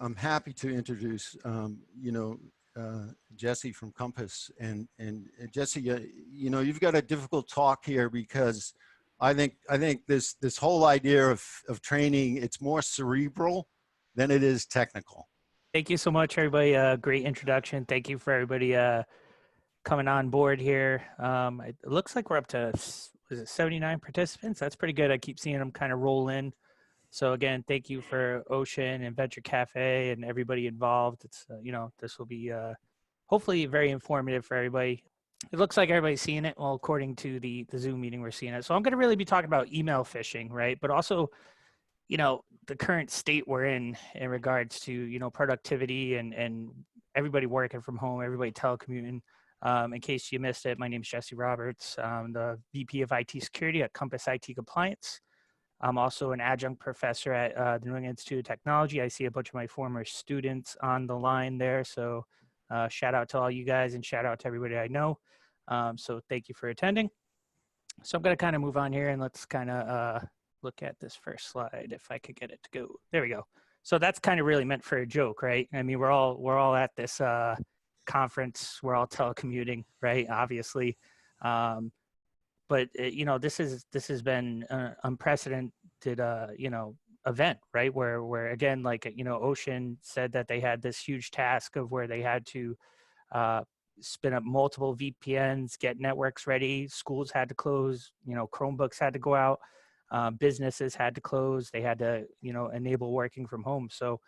I'm happy to introduce, Jesse from Compass. And Jesse, you've got a difficult talk here because I think this whole idea of training, it's more cerebral than it is technical. Thank you so much, everybody. Great introduction. Thank you for everybody coming on board here. It looks like we're up to, was it 79 participants? That's pretty good. I keep seeing them kind of roll in. So again, thank you for Ocean and Venture Cafe and everybody involved. It's, this will be hopefully very informative for everybody. It looks like everybody's seeing it. Well, according to the Zoom meeting, we're seeing it. So I'm going to really be talking about email phishing, right? But also, the current state we're in regards to, productivity and everybody working from home, everybody telecommuting. In case you missed it, my name is Jesse Roberts. I'm the VP of IT Security at Compass IT Compliance. I'm also an adjunct professor at the New England Institute of Technology. I see a bunch of my former students on the line there. So shout out to all you guys and shout out to everybody I know. So thank you for attending. So I'm going to kind of move on here and let's kind of look at this first slide if I could get it to go. There we go. So that's kind of really meant for a joke, right? I mean, we're all at this conference. We're all telecommuting, right? Obviously. But this has been an unprecedented, event, right? Where again, like, Ocean said that they had this huge task of where they had to spin up multiple VPNs, get networks ready. Schools had to close, Chromebooks had to go out, businesses had to close. They had to, enable working from home. So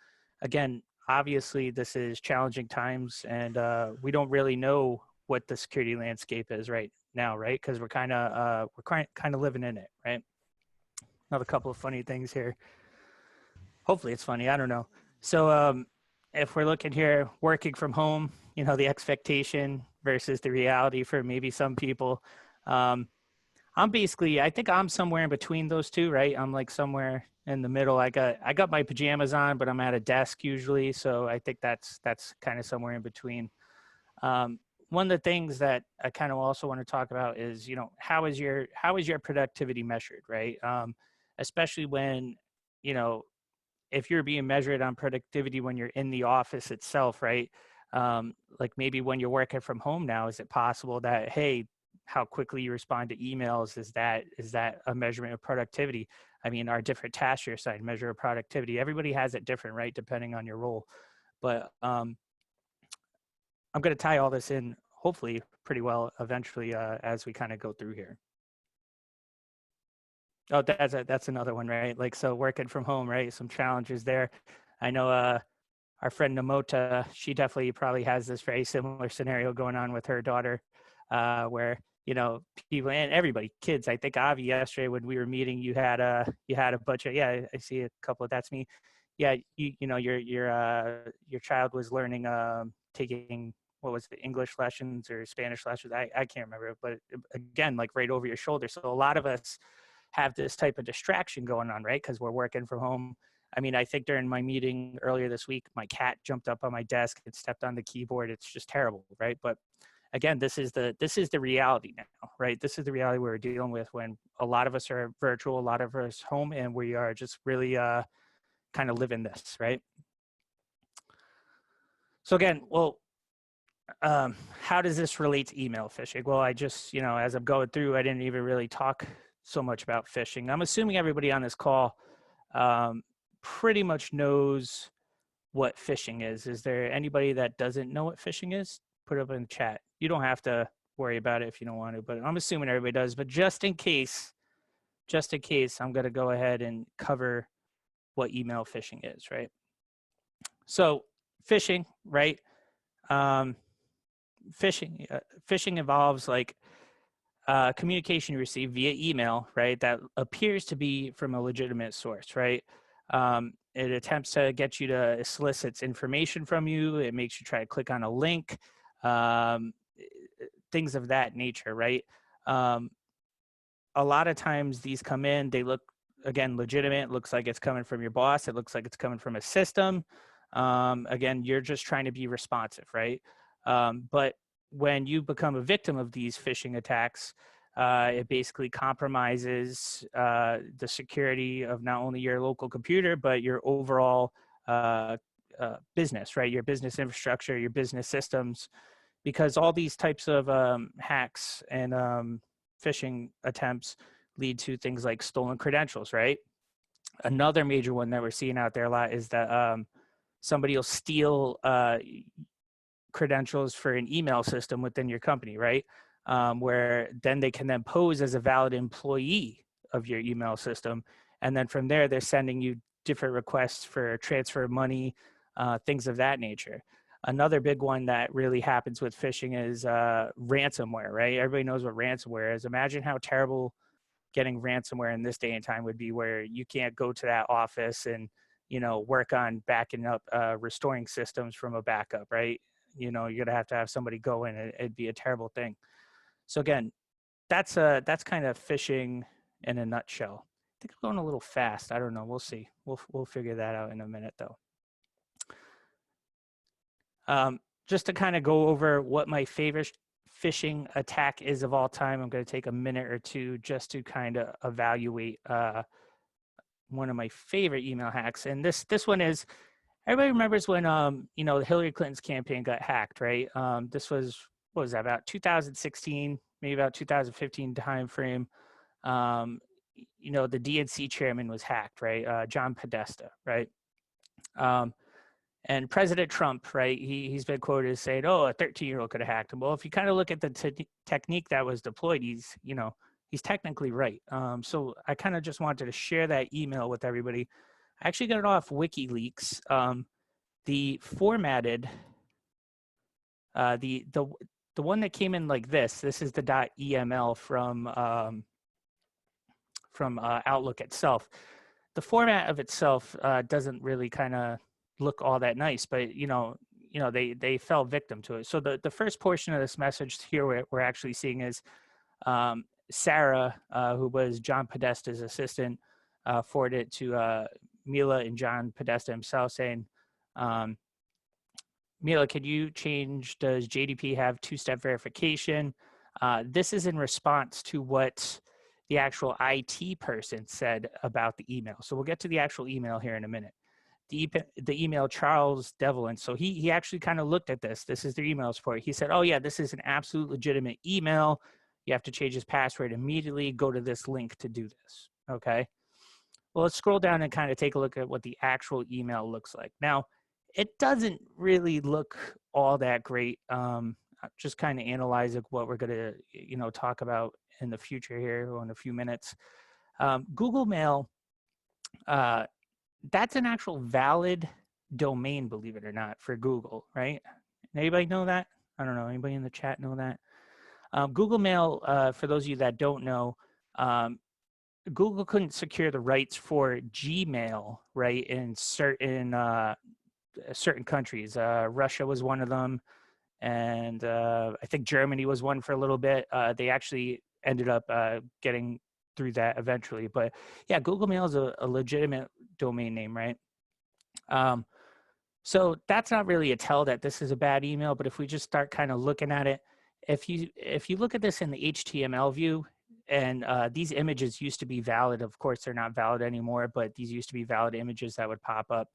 again, obviously this is challenging times and we don't really know what the security landscape is right now, right? Because we're kind of living in it, right? Another couple of funny things here. Hopefully it's funny. I don't know. So if we're looking here, working from home, the expectation versus the reality for maybe some people. I think I'm somewhere in between those two, right? I'm like somewhere in the middle. I got my pajamas on, but I'm at a desk usually, so I think that's kind of somewhere in between. One of the things that I kind of also want to talk about is, how is your productivity measured, right? Especially when, if you're being measured on productivity when you're in the office itself, right? Like maybe when you're working from home now, is it possible that, hey, how quickly you respond to emails, is that a measurement of productivity? I mean, are different tasks your side measure of productivity? Everybody has it different, right? Depending on your role. But I'm going to tie all this in, hopefully, pretty well eventually as we kind of go through here. Oh, that's another one, right? Like, so working from home, right? Some challenges there. I know our friend Namota, she definitely probably has this very similar scenario going on with her daughter, where people and everybody, kids. I think Avi yesterday when we were meeting, you had a bunch of, yeah, I see a couple of, that's me. Yeah, your child was learning taking, what was it, English lessons or Spanish lessons? I can't remember, but again, like right over your shoulder. So a lot of us have this type of distraction going on, right? Because we're working from home. I mean, I think during my meeting earlier this week, my cat jumped up on my desk and stepped on the keyboard. It's just terrible, right? But again, this is the reality now, right? This is the reality we're dealing with when a lot of us are virtual, a lot of us home, and we are just really kind of living this, right? So again, well, how does this relate to email phishing? Well, I just, as I'm going through, I didn't even really talk so much about phishing. I'm assuming everybody on this call pretty much knows what phishing is. Is there anybody that doesn't know what phishing is? Put it up in the chat. You don't have to worry about it if you don't want to, but I'm assuming everybody does. But just in case, I'm going to go ahead and cover what email phishing is, right? So phishing, right? Phishing involves like communication you receive via email, right? That appears to be from a legitimate source, right? It attempts to get you to solicit information from you. It makes you try to click on a link, things of that nature, right? A lot of times these come in, they look, again, legitimate. It looks like it's coming from your boss. It looks like it's coming from a system. Again, you're just trying to be responsive, right? But when you become a victim of these phishing attacks, it basically compromises the security of not only your local computer, but your overall business, right? Your business infrastructure, your business systems, because all these types of hacks and phishing attempts lead to things like stolen credentials, right? Another major one that we're seeing out there a lot is that somebody will steal credentials for an email system within your company, right? Where then they can then pose as a valid employee of your email system. And then from there, they're sending you different requests for transfer of money, things of that nature. Another big one that really happens with phishing is ransomware, right? Everybody knows what ransomware is. Imagine how terrible getting ransomware in this day and time would be, where you can't go to that office and, you know, work on backing up, restoring systems from a backup, right? You know, you're gonna have to have somebody go in. It'd be a terrible thing. So again, that's kind of phishing in a nutshell. I think I'm going a little fast. I don't know. We'll see. We'll figure that out in a minute, though. Just to kind of go over what my favorite phishing attack is of all time, I'm going to take a minute or two just to kind of evaluate one of my favorite email hacks. And this one is, everybody remembers when you know, Hillary Clinton's campaign got hacked, right? This was, what was that, about 2016, maybe about 2015 time frame. You know, the DNC chairman was hacked, right? John Podesta, right? And President Trump, right, he's been quoted as saying, oh, a 13-year-old could have hacked him. Well, if you kind of look at the technique that was deployed, he's technically right. So I kind of just wanted to share that email with everybody. I actually got it off WikiLeaks. The formatted, the one that came in like this is the .eml from Outlook itself. The format of itself doesn't really kind of look all that nice, but you know they fell victim to it. So the first portion of this message here we're actually seeing is Sarah, who was John Podesta's assistant, forwarded it to Mila and John Podesta himself, saying, Mila, could you change, does JDP have two-step verification? This is in response to what the actual IT person said about the email. So we'll get to the actual email here in a minute. The email, Charles Devlin, so he actually kind of looked at this. This is their email support. He said, oh yeah, this is an absolute legitimate email. You have to change his password immediately. Go to this link to do this, okay? Well, let's scroll down and kind of take a look at what the actual email looks like. Now, it doesn't really look all that great. Just kind of analyzing what we're going to, talk about in the future here or in a few minutes. Google Mail, that's an actual valid domain, believe it or not, for Google, right? Anybody know that? I don't know. Anybody in the chat know that? Google Mail, for those of you that don't know, Google couldn't secure the rights for Gmail, right, in certain countries. Russia was one of them, and I think Germany was one for a little bit. They actually ended up getting through that eventually. But yeah, Google Mail is a legitimate domain name, right? So that's not really a tell that this is a bad email, but if we just start kind of looking at it, if you look at this in the HTML view, and these images used to be valid, of course they're not valid anymore, but these used to be valid images that would pop up.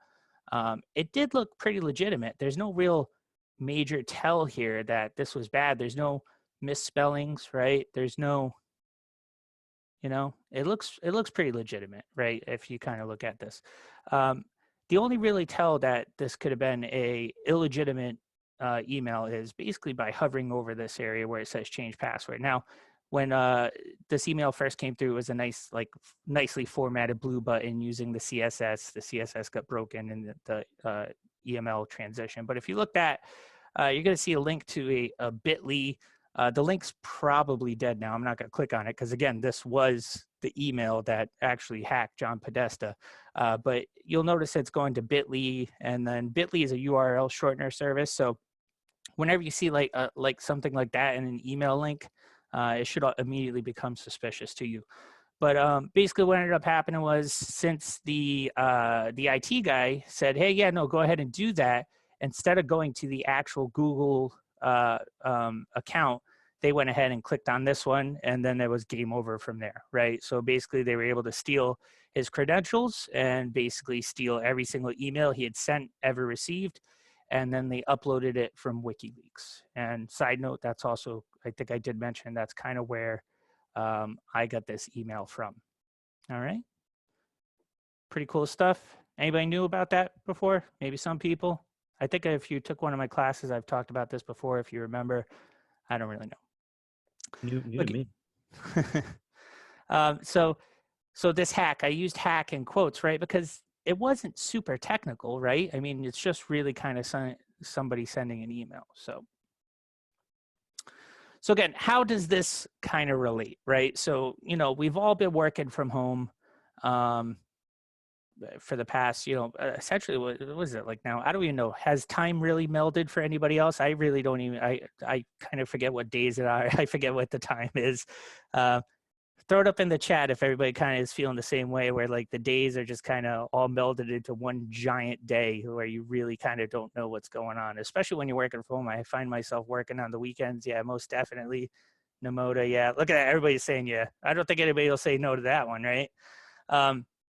It did look pretty legitimate. There's no real major tell here that this was bad. There's no misspellings, right? There's no, it looks pretty legitimate, right? If you kind of look at this. The only really tell that this could have been a illegitimate email is basically by hovering over this area where it says change password. Now, when this email first came through, it was a nicely formatted blue button using the CSS. The CSS got broken in the EML transition. But if you look at, you're going to see a link to a bit.ly. The link's probably dead now. I'm not going to click on it because, again, this was the email that actually hacked John Podesta. But you'll notice it's going to bit.ly, and then bit.ly is a URL shortener service. So whenever you see like something like that in an email link, it should immediately become suspicious to you. But basically what ended up happening was, since the IT guy said, hey, yeah, no, go ahead and do that, instead of going to the actual Google account, they went ahead and clicked on this one, and then there was game over from there, right? So basically they were able to steal his credentials and basically steal every single email he had sent, ever received. And then they uploaded it from WikiLeaks. And side note, that's also, I think I did mention, that's kind of where I got this email from. All right. Pretty cool stuff. Anybody knew about that before? Maybe some people. I think if you took one of my classes, I've talked about this before. If you remember, I don't really know. New to me. So this hack, I used hack in quotes, right? Because it wasn't super technical, right? I mean, it's just really kind of somebody sending an email. So again, how does this kind of relate, right? So, you know, we've all been working from home for the past, you know, essentially, what was it like now? I don't even know. Has time really melded for anybody else? I really don't even, I kind of forget what days it are. I forget what the time is. Throw it up in the chat if everybody kind of is feeling the same way, where like the days are just kind of all melded into one giant day where you really kind of don't know what's going on, especially when you're working from home. I find myself working on the weekends. Yeah, most definitely. Namoda, yeah. Look at that. Everybody's saying yeah. I don't think anybody will say no to that one, right?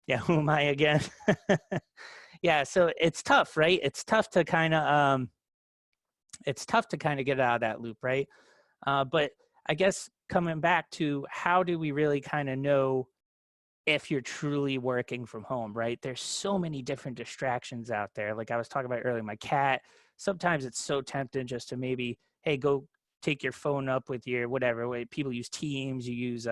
Yeah, who am I again? Yeah, so it's tough, right? It's tough to kind of get out of that loop, right? But I guess coming back to how do we really kind of know if you're truly working from home, right? There's so many different distractions out there. Like I was talking about earlier, my cat, sometimes it's so tempting just to maybe, hey, go take your phone up with your whatever way. People use Teams, you use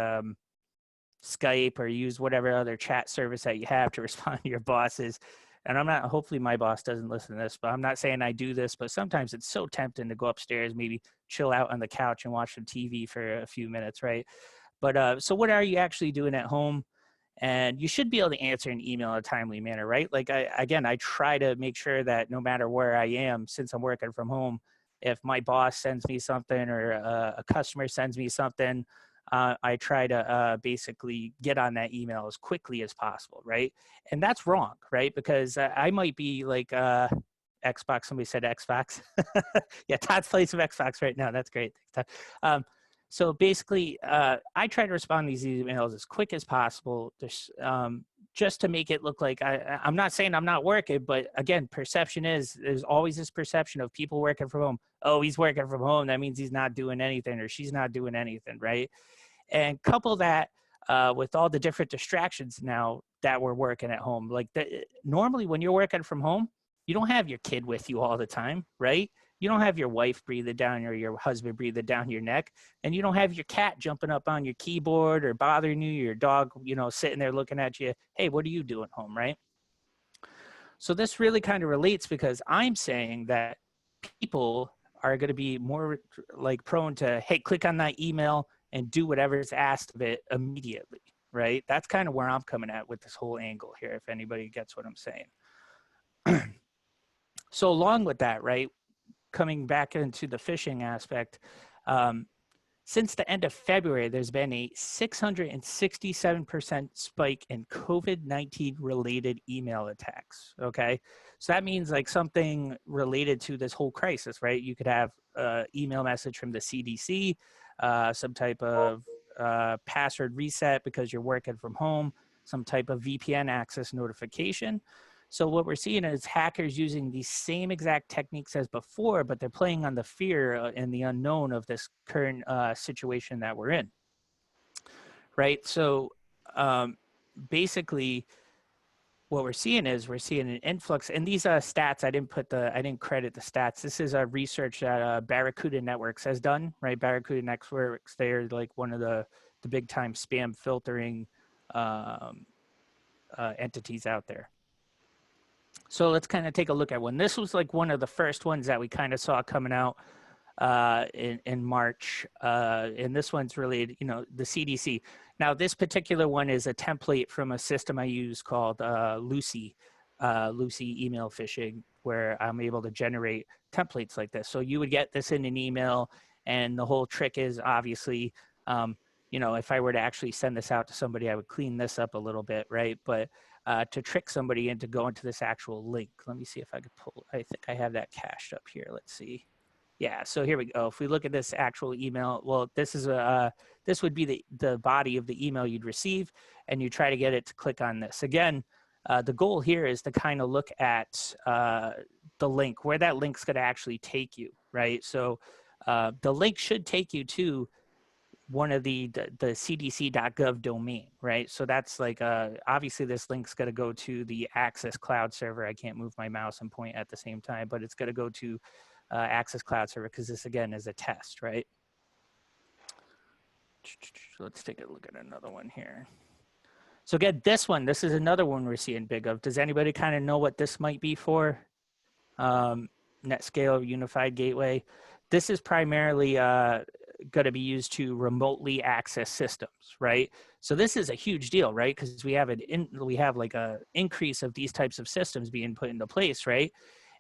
Skype, or use whatever other chat service that you have to respond to your bosses. And I'm not, hopefully my boss doesn't listen to this, but I'm not saying I do this, but sometimes it's so tempting to go upstairs, maybe chill out on the couch and watch some TV for a few minutes, right? But so what are you actually doing at home? And you should be able to answer an email in a timely manner, right? Like I try to make sure that no matter where I am, since I'm working from home, if my boss sends me something or a customer sends me something, I try to basically get on that email as quickly as possible, right? And that's wrong, right? Because I might be like Xbox. Somebody said Xbox. Yeah, Todd's playing some Xbox right now. That's great. Thanks, Todd. So basically, I try to respond to these emails as quick as possible, just to make it look like I'm not saying I'm not working, but again, perception is there's always this perception of people working from home. Oh, he's working from home. That means he's not doing anything, or she's not doing anything, right? And couple that with all the different distractions now that we're working at home. Like normally when you're working from home, you don't have your kid with you all the time, right? You don't have your wife breathing down or your husband breathing down your neck, and you don't have your cat jumping up on your keyboard or bothering you, your dog, you know, sitting there looking at you. Hey, what are you doing home, right? So this really kind of relates because I'm saying that people are going to be more like prone to, hey, click on that email and do whatever is asked of it immediately, right? That's kind of where I'm coming at with this whole angle here, if anybody gets what I'm saying. So along with that, right, coming back into the phishing aspect, since the end of February, there's been a 667% spike in COVID-19 related email attacks, okay? So that means like something related to this whole crisis, right? You could have an email message from the CDC, some type of password reset because you're working from home, some type of VPN access notification. So what we're seeing is hackers using the same exact techniques as before, but they're playing on the fear and the unknown of this current situation that we're in, right? So basically, what we're seeing is we're seeing an influx, and these stats, I didn't credit the stats. This is a research that Barracuda Networks has done, right? Barracuda Networks, they're like one of the big time spam filtering entities out there. So let's kind of take a look at one. This was like one of the first ones that we kind of saw coming out in March. And this one's related, you know, the CDC. Now, this particular one is a template from a system I use called Lucy email phishing, where I'm able to generate templates like this. So you would get this in an email, and the whole trick is obviously, you know, if I were to actually send this out to somebody, I would clean this up a little bit, right? But to trick somebody into going to this actual link. Let me see if I could pull, I think I have that cached up here. Let's see. Yeah, so here we go. If we look at this actual email, well, this is this would be the body of the email you'd receive, and you try to get it to click on this. Again, the goal here is to kind of look at the link, where that link's going to actually take you, right? So the link should take you to one of the cdc.gov domain, right? So that's like, obviously this link's going to go to the Access Cloud server. I can't move my mouse and point at the same time, but it's going to go to Access Cloud server, because this again is a test, right? Let's take a look at another one here. So again, this is another one we're seeing big of. Does anybody kind of know what this might be for? NetScale Unified Gateway. This is primarily going to be used to remotely access systems, right? So this is a huge deal, right? Because we have like a increase of these types of systems being put into place, right?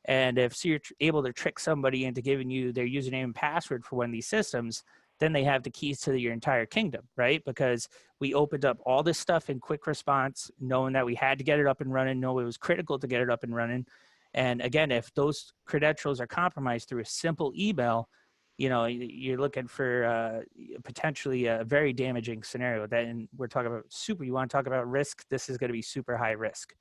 And if you're able to trick somebody into giving you their username and password for one of these systems, then they have the keys to your entire kingdom, right? Because we opened up all this stuff in quick response, knowing that we had to get it up and running, know it was critical to get it up and running. And again, if those credentials are compromised through a simple email, you know, you're looking for potentially a very damaging scenario. That, and we're talking about you want to talk about risk, this is going to be super high risk.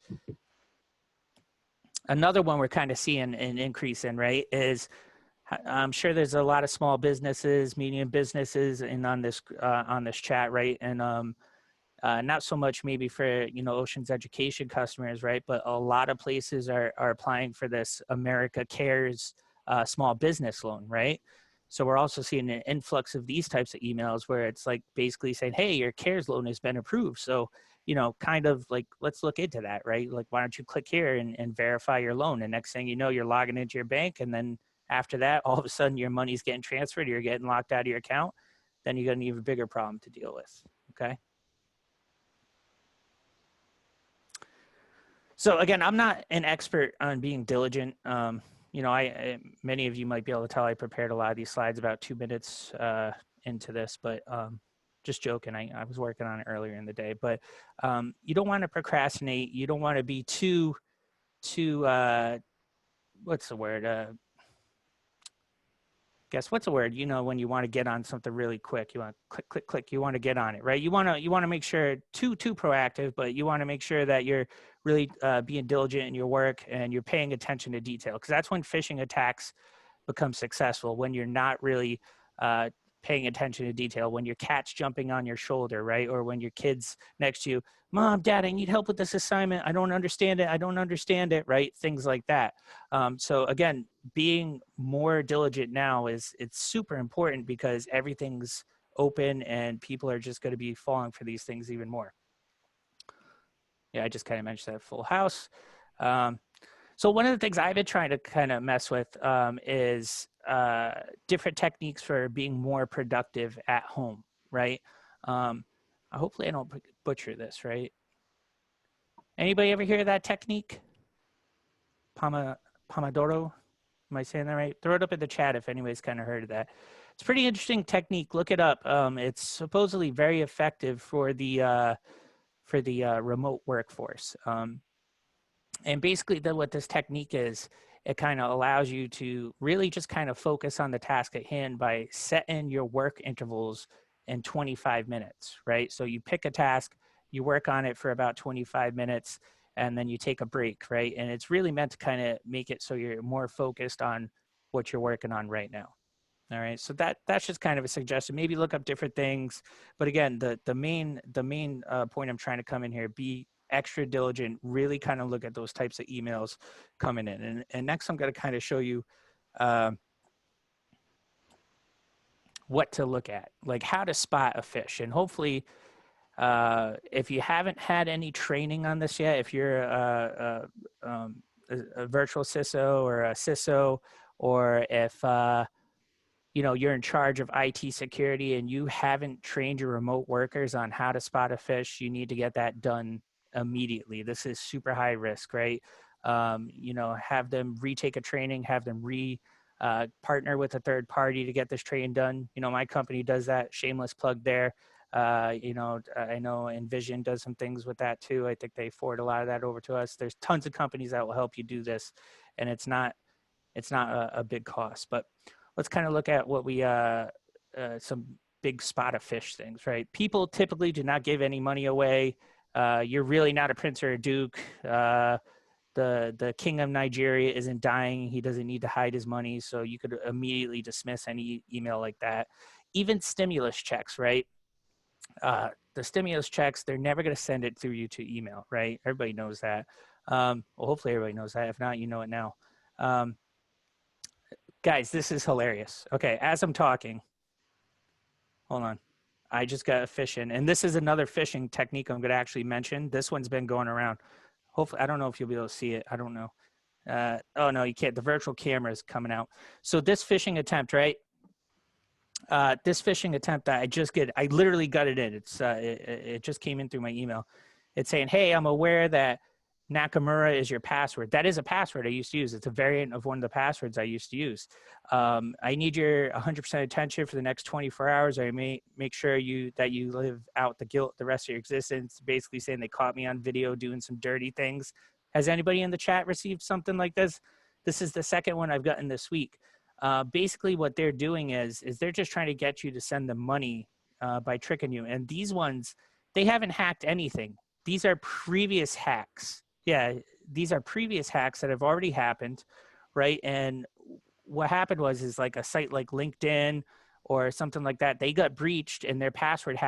Another one we're kind of seeing an increase in, right, is I'm sure there's a lot of small businesses, medium businesses in on this chat, right? And not so much maybe for, you know, Ocean's Education customers, right? But a lot of places are applying for this America Cares small business loan, right? So we're also seeing an influx of these types of emails where it's like basically saying, hey, your CARES loan has been approved. So, you know, kind of like, let's look into that, right? Like, why don't you click here and verify your loan? And next thing you know, you're logging into your bank. And then after that, all of a sudden your money's getting transferred, you're getting locked out of your account. Then you got an even bigger problem to deal with, okay? So again, I'm not an expert on being diligent. You know, many of you might be able to tell I prepared a lot of these slides about 2 minutes into this, but just joking. I was working on it earlier in the day, but you don't want to procrastinate. You don't want to be too what's the word? What's the word? You know, when you want to get on something really quick, you want to click, click, click. You want to get on it, right? You want to make sure too proactive, but you want to make sure that you're really being diligent in your work and you're paying attention to detail, because that's when phishing attacks become successful. When you're not really paying attention to detail, when your cat's jumping on your shoulder, right? Or when your kid's next to you, Mom, Dad, I need help with this assignment. I don't understand it, right? Things like that. So again, being more diligent now it's super important, because everything's open and people are just going to be falling for these things even more. Yeah, I just kind of mentioned that full house. So one of the things I've been trying to kind of mess with is different techniques for being more productive at home, right? Hopefully I don't butcher this, right? Anybody ever hear that technique? Pomodoro? Am I saying that right? Throw it up in the chat if anybody's kind of heard of that. It's a pretty interesting technique. Look it up. It's supposedly very effective for the remote workforce. And basically what this technique is, it kind of allows you to really just kind of focus on the task at hand by setting your work intervals in 25 minutes, right? So you pick a task, you work on it for about 25 minutes, and then you take a break, right? And it's really meant to kind of make it so you're more focused on what you're working on right now. All right, so that's just kind of a suggestion. Maybe look up different things, but again, the main point I'm trying to come in here: be extra diligent. Really kind of look at those types of emails coming in. And next, I'm going to kind of show you what to look at, like how to spot a phish. And hopefully, if you haven't had any training on this yet, if you're a virtual CISO or a CISO, or if you know, you're in charge of IT security and you haven't trained your remote workers on how to spot a phish, you need to get that done immediately. This is super high risk, right? You know, have them retake a training, have them partner with a third party to get this training done. You know, my company does that. Shameless plug there. You know, I know Envision does some things with that too. I think they forward a lot of that over to us. There's tons of companies that will help you do this, and it's not a big cost. But let's kind of look at what we some big spot of fish things, right? People typically do not give any money away. You're really not a prince or a duke. The king of Nigeria isn't dying. He doesn't need to hide his money. So you could immediately dismiss any email like that. Even stimulus checks, right? The stimulus checks, they're never going to send it through you to email, right? Everybody knows that. Well, hopefully everybody knows that. If not, you know it now. Guys, this is hilarious. Okay, as I'm talking, hold on. I just got a phishing, and this is another phishing technique I'm going to actually mention. This one's been going around. Hopefully, I don't know if you'll be able to see it. I don't know. Oh, no, you can't. The virtual camera is coming out. So this phishing attempt, right? This phishing attempt that I literally got it in. It just came in through my email. It's saying, hey, I'm aware that Nakamura is your password. That is a password I used to use. It's a variant of one of the passwords I used to use. I need your 100% attention for the next 24 hours. I may make sure that you live out the guilt the rest of your existence. Basically saying they caught me on video doing some dirty things. Has anybody in the chat received something like this? This is the second one I've gotten this week. Basically what they're doing is they're just trying to get you to send them money by tricking you. And these ones, they haven't hacked anything. These are previous hacks. Yeah, these are previous hacks that have already happened, right? And what happened is like a site like LinkedIn or something like that, they got breached and their passwords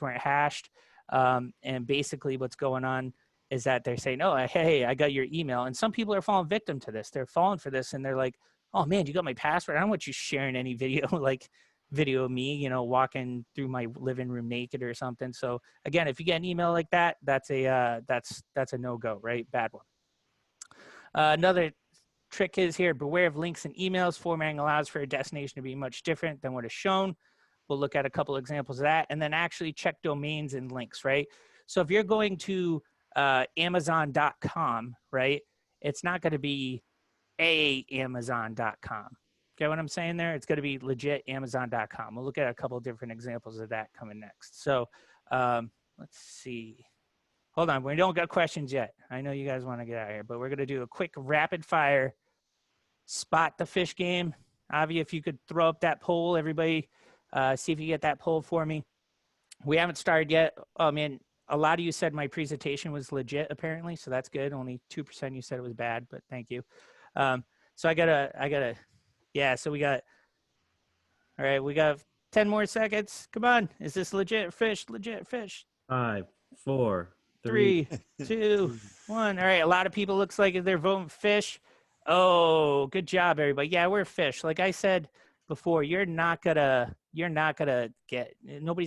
weren't hashed. And basically what's going on is that they're saying, oh, hey, I got your email. And some people are falling victim to this. They're falling for this and they're like, oh man, you got my password. I don't want you sharing any video, like video of me, walking through my living room naked or something. So again, if you get an email like that, that's a no-go, right? Bad one. Another trick is here, beware of links and emails. Formatting allows for a destination to be much different than what is shown. We'll look at a couple examples of that, and then actually check domains and links, right? So if you're going to Amazon.com, right, it's not going to be Amazon.com. Get what I'm saying there? It's going to be legit Amazon.com. We'll look at a couple of different examples of that coming next. So let's see. Hold on. We don't got questions yet. I know you guys want to get out of here, but we're going to do a quick rapid fire spot the fish game. Avi, if you could throw up that poll, everybody, see if you get that poll for me. We haven't started yet. Oh, man. A lot of you said my presentation was legit, apparently, so that's good. Only 2% you said it was bad, but thank you. So I gotta, yeah, so all right, we got 10 more seconds. Come on. Is this legit fish? Legit fish. 5, 4, 3, 2, 1. All right. A lot of people looks like they're voting fish. Oh, good job, everybody. Yeah, we're fish. Like I said before, nobody's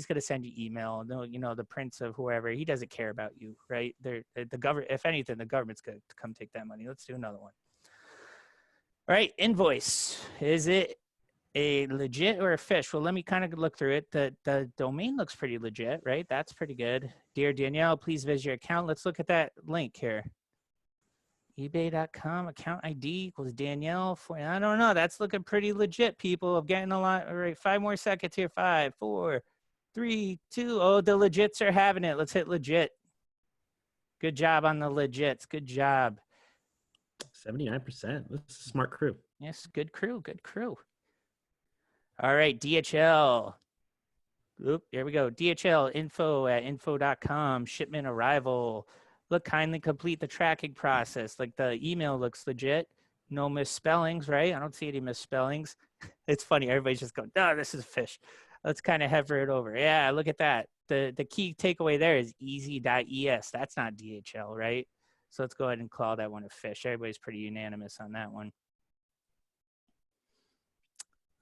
gonna send you email. No, the prince of whoever, he doesn't care about you, right? The government, if anything, the government's gonna come take that money. Let's do another one. All right, invoice. Is it a legit or a fish? Well, let me kind of look through it. The domain looks pretty legit, right? That's pretty good. Dear Danielle, please visit your account. Let's look at that link here. eBay.com account ID equals Danielle. I don't know. That's looking pretty legit, people. I'm getting a lot. All right, 5 more seconds here. 5, 4, 3, 2. Oh, the legits are having it. Let's hit legit. Good job on the legits. Good job. 79%. This is a smart crew. Yes, good crew. Good crew. All right, DHL. Oop, here we go. DHL info@info.com. Shipment arrival. Look, kindly complete the tracking process. Like the email looks legit. No misspellings, right? I don't see any misspellings. It's funny. Everybody's just going, oh, this is a fish. Let's kind of hover it over. Yeah, look at that. The key takeaway there is easy.es. That's not DHL, right? So let's go ahead and call that one a fish. Everybody's pretty unanimous on that one.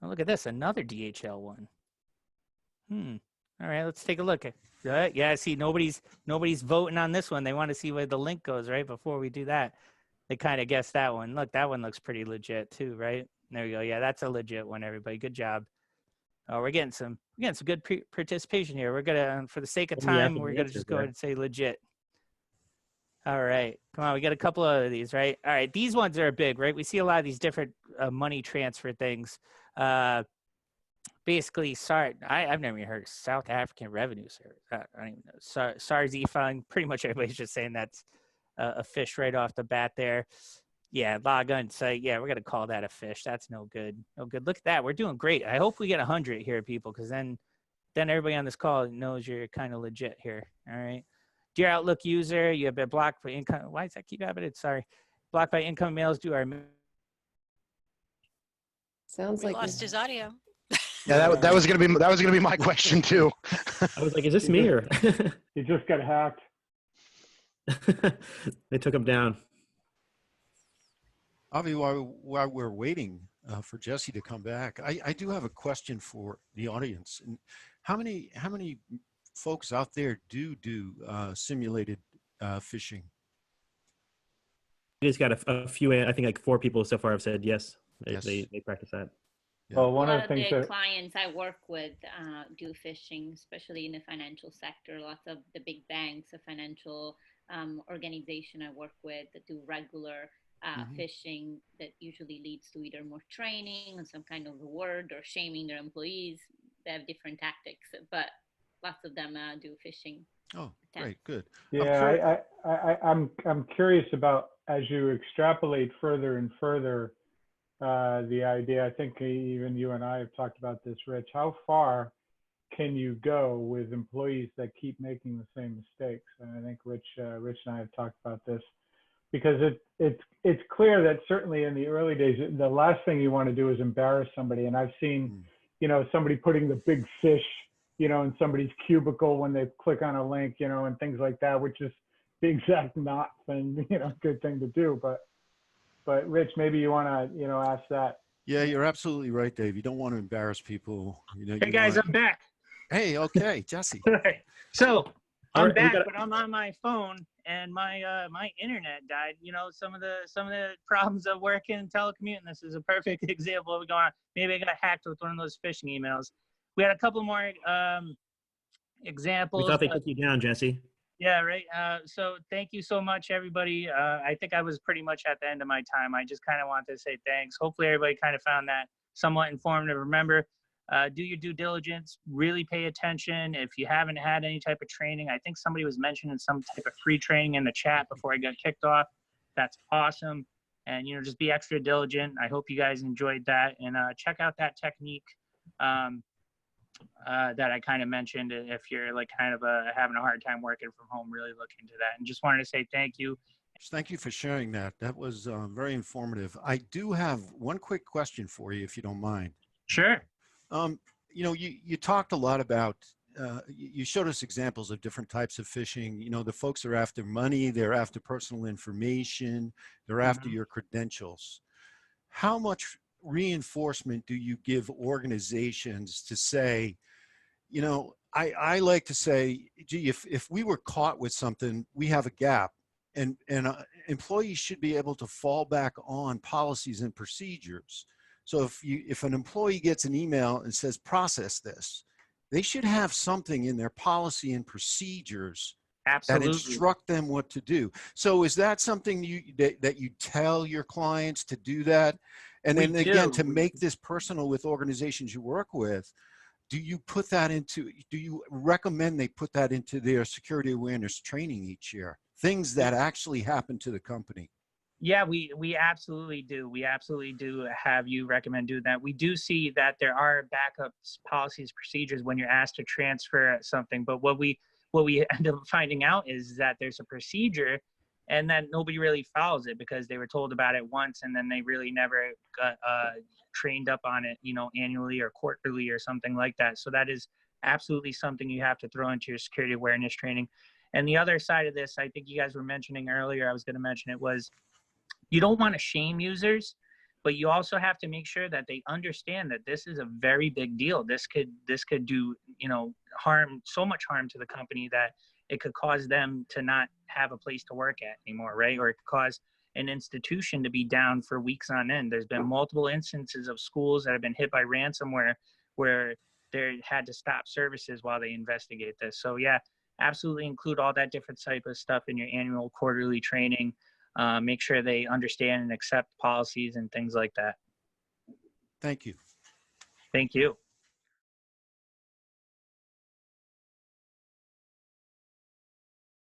Oh, look at this, another DHL one. All right, let's take a look. Yeah, see, nobody's voting on this one. They want to see where the link goes, right? Before we do that, they kind of guessed that one. Look, that one looks pretty legit too, right? There we go. Yeah, that's a legit one, everybody. Good job. Oh, we're getting some good participation here. We're gonna, for the sake of time, we're gonna just go ahead and say legit. All right, come on. We got a couple of these, right? All right, these ones are big, right? We see a lot of these different money transfer things. Basically, I've never even heard of South African Revenue Service. I don't even know. SARS e-filing. Pretty much everybody's just saying that's a fish right off the bat there. Yeah, log on site. Yeah, we're gonna call that a fish. That's no good. No good. Look at that. We're doing great. I hope we get 100 here, people, because then everybody on this call knows you're kind of legit here. All right. Dear Outlook user, you have been blocked for income. Why does that keep happening? Sorry. Blocked by incoming mails due our. Sounds We like lost his audio. Yeah, that was gonna be my question too. I was like, is this me or? He just got hacked. They took him down. Avi, while we're waiting for Jesse to come back, I do have a question for the audience. And how many folks out there do simulated phishing? We just got a few. I think like 4 people so far have said yes. Yes. They practice that. Yeah. Well, A one lot of the things that clients I work with do phishing, especially in the financial sector. Lots of the big banks, a financial organization I work with that do regular phishing that usually leads to either more training and some kind of reward or shaming their employees. They have different tactics, but lots of them do phishing. Oh, great, good. Yeah, I'm curious about, as you extrapolate further and further, the idea, I think even you and I have talked about this, Rich, how far can you go with employees that keep making the same mistakes? And I think Rich and I have talked about this, because it's clear that certainly in the early days, the last thing you want to do is embarrass somebody. And I've seen, somebody putting the big fish, in somebody's cubicle when they click on a link, and things like that, which is the exact not thing, good thing to do. But Rich, maybe you want to, ask that. Yeah, you're absolutely right, Dave. You don't want to embarrass people. Hey guys, I'm back. Hey, okay, Jesse. So I'm Alright, back, but I'm on my phone and my my internet died. Some of the problems of working telecommuting. This is a perfect example of going on. Maybe I got hacked with one of those phishing emails. We had a couple more examples. We thought they took you down, Jesse. Yeah, right. So thank you so much, everybody. I think I was pretty much at the end of my time. I just kind of wanted to say thanks. Hopefully everybody kind of found that somewhat informative. Remember, do your due diligence, really pay attention. If you haven't had any type of training, I think somebody was mentioning some type of free training in the chat before I got kicked off. That's awesome. And, just be extra diligent. I hope you guys enjoyed that. And check out that technique that I kind of mentioned. If you're like kind of having a hard time working from home, really look into that. And just wanted to say thank you. Thank you for sharing that. That was very informative. I do have one quick question for you, if you don't mind. Sure. You talked a lot about, you showed us examples of different types of phishing. The folks are after money, they're after personal information, they're after your credentials. How much reinforcement do you give organizations to say, I like to say, gee, if we were caught with something, we have a gap, and employees should be able to fall back on policies and procedures. So if an employee gets an email and says, process this, they should have something in their policy and procedures Absolutely. that instruct them what to do. So is that something that you tell your clients to do that? And then again, to make this personal with organizations you work with, do you recommend they put that into their security awareness training each year? Things that actually happen to the company. Yeah, we absolutely do. We absolutely do have you recommend doing that. We do see that there are backups, policies, procedures when you're asked to transfer something. But what we end up finding out is that there's a procedure and that nobody really follows it because they were told about it once and then they really never got trained up on it, annually or quarterly or something like that. So that is absolutely something you have to throw into your security awareness training. And the other side of this, I think you guys were mentioning earlier, I was going to mention it, was you don't want to shame users, but you also have to make sure that they understand that this is a very big deal. This could do, harm, so much harm to the company that it could cause them to not have a place to work at anymore, right? Or it could cause an institution to be down for weeks on end. There's been multiple instances of schools that have been hit by ransomware where they had to stop services while they investigate this. So yeah, absolutely include all that different type of stuff in your annual, quarterly training. Make sure they understand and accept policies and things like that. Thank you. Thank you.